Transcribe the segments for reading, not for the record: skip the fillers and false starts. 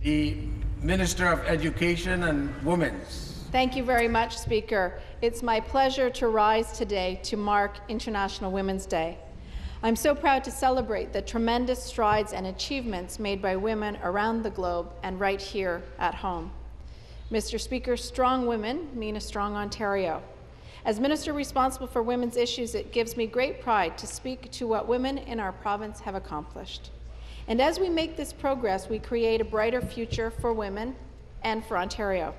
The Minister of Education and Women's. Thank you very much, Speaker. It's my pleasure to rise today to mark International Women's Day. I'm so proud to celebrate the tremendous strides and achievements made by women around the globe and right here at home. Mr. Speaker, strong women mean a strong Ontario. As Minister responsible for women's issues, it gives me great pride to speak to what women in our province have accomplished. And as we make this progress, we create a brighter future for women and for Ontario.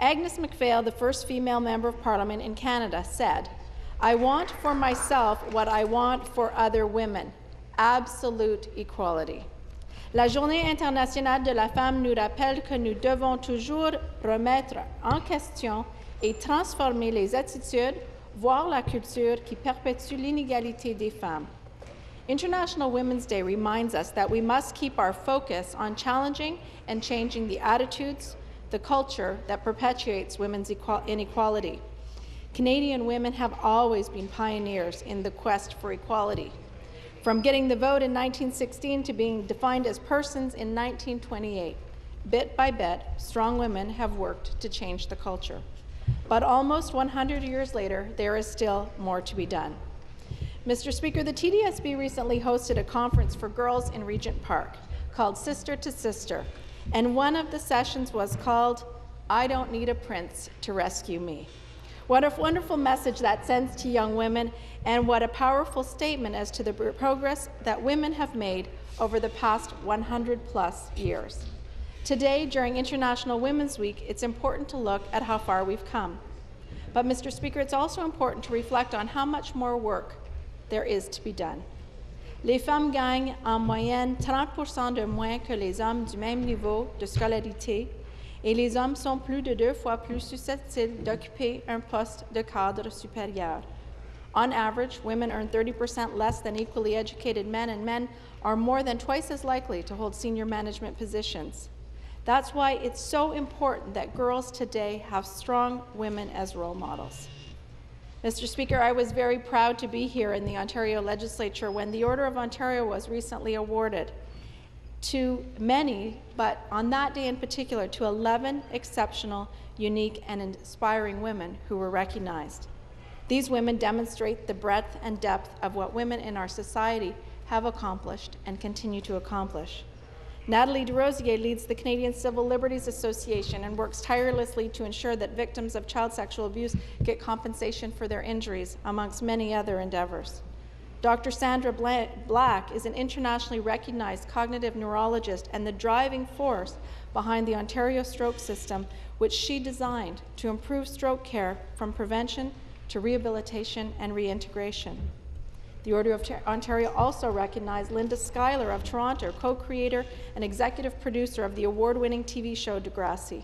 Agnes MacPhail, the first female Member of Parliament in Canada, said, "I want for myself what I want for other women, absolute equality." La Journée internationale de la femme nous rappelle que nous devons toujours remettre en question et transformer les attitudes, voire la culture qui perpétue l'inégalité des femmes. International Women's Day reminds us that we must keep our focus on challenging and changing the attitudes, the culture that perpetuates women's inequality. Canadian women have always been pioneers in the quest for equality. From getting the vote in 1916 to being defined as persons in 1928, bit by bit, strong women have worked to change the culture. But almost 100 years later, there is still more to be done. Mr. Speaker, the TDSB recently hosted a conference for girls in Regent Park called Sister to Sister, and one of the sessions was called, "I Don't Need a Prince to Rescue Me." What a wonderful message that sends to young women, and what a powerful statement as to the progress that women have made over the past 100+ years. Today, during International Women's Week, it's important to look at how far we've come. But, Mr. Speaker, it's also important to reflect on how much more work there is to be done. Les femmes gagnent en moyenne 30% de moins que les hommes du même niveau de scolarité, et les hommes sont plus de 2 fois plus susceptibles d'occuper un poste de cadre supérieur. On average, women earn 30% less than equally educated men, and men are more than twice as likely to hold senior management positions. That's why it's so important that girls today have strong women as role models. Mr. Speaker, I was very proud to be here in the Ontario Legislature when the Order of Ontario was recently awarded to many, but on that day in particular, to 11 exceptional, unique, and inspiring women who were recognized. These women demonstrate the breadth and depth of what women in our society have accomplished and continue to accomplish. Nathalie Desrosiers leads the Canadian Civil Liberties Association and works tirelessly to ensure that victims of child sexual abuse get compensation for their injuries, amongst many other endeavours. Dr. Sandra Black is an internationally recognized cognitive neurologist and the driving force behind the Ontario stroke system, which she designed to improve stroke care from prevention to rehabilitation and reintegration. The Order of Ontario also recognized Linda Schuyler of Toronto, co-creator and executive producer of the award-winning TV show Degrassi.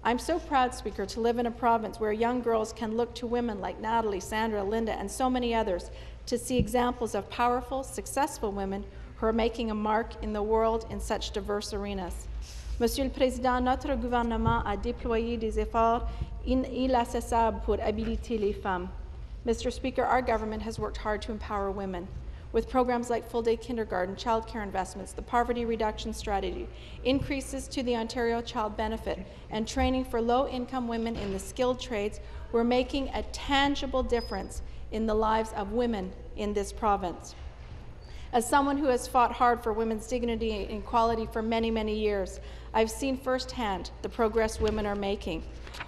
I'm so proud, Speaker, to live in a province where young girls can look to women like Natalie, Sandra, Linda, and so many others to see examples of powerful, successful women who are making a mark in the world in such diverse arenas. Monsieur le Président, notre gouvernement a déployé des efforts inaccessibles pour habiliter les femmes. Mr. Speaker, our government has worked hard to empower women with programs like full-day kindergarten, childcare investments, the poverty reduction strategy, increases to the Ontario Child Benefit, and training for low-income women in the skilled trades. We're making a tangible difference in the lives of women in this province. As someone who has fought hard for women's dignity and equality for many, many years, I've seen firsthand the progress women are making.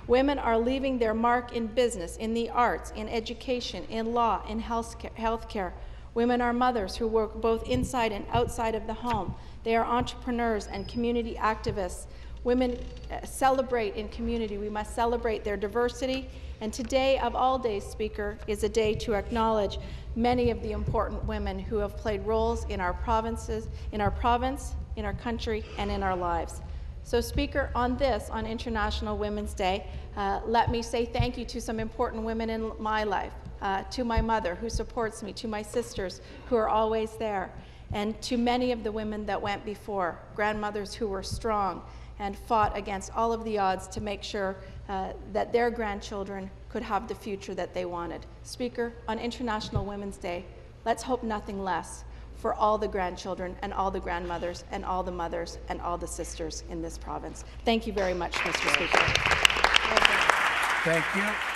Women are leaving their mark in business, in the arts, in education, in law, in healthcare. Women are mothers who work both inside and outside of the home. They are entrepreneurs and community activists. Women celebrate in community. We must celebrate their diversity. And today, of all days, Speaker, is a day to acknowledge many of the important women who have played roles in our provinces, in our province, in our country, and in our lives. So, Speaker, on International Women's Day, let me say thank you to some important women in my life, to my mother who supports me, to my sisters who are always there, and to many of the women that went before, grandmothers who were strong and fought against all of the odds to make sure that their grandchildren could have the future that they wanted. Speaker, on International Women's Day, let's hope nothing less for all the grandchildren and all the grandmothers and all the mothers and all the sisters in this province. Thank you very much, Mr. Speaker. Thank you.